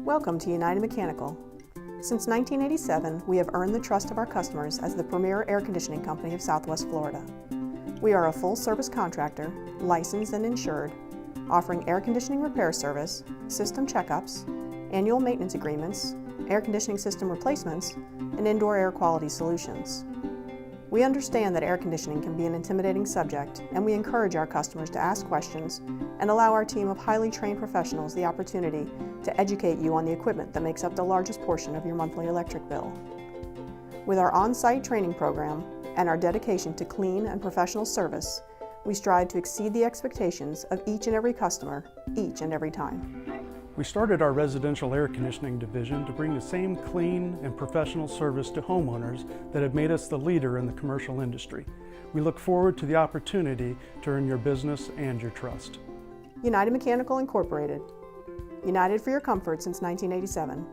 Welcome to United Mechanical. Since 1987, we have earned the trust of our customers as the premier air conditioning company of Southwest Florida. We are a full-service contractor, licensed and insured, offering air conditioning repair service, system checkups, annual maintenance agreements, air conditioning system replacements, and indoor air quality solutions. We understand that air conditioning can be an intimidating subject, and we encourage our customers to ask questions and allow our team of highly trained professionals the opportunity to educate you on the equipment that makes up the largest portion of your monthly electric bill. With our on-site training program and our dedication to clean and professional service, we strive to exceed the expectations of each and every customer, each and every time. We started our residential air conditioning division to bring the same clean and professional service to homeowners that have made us the leader in the commercial industry. We look forward to the opportunity to earn your business and your trust. United Mechanical Incorporated. United for your comfort since 1987.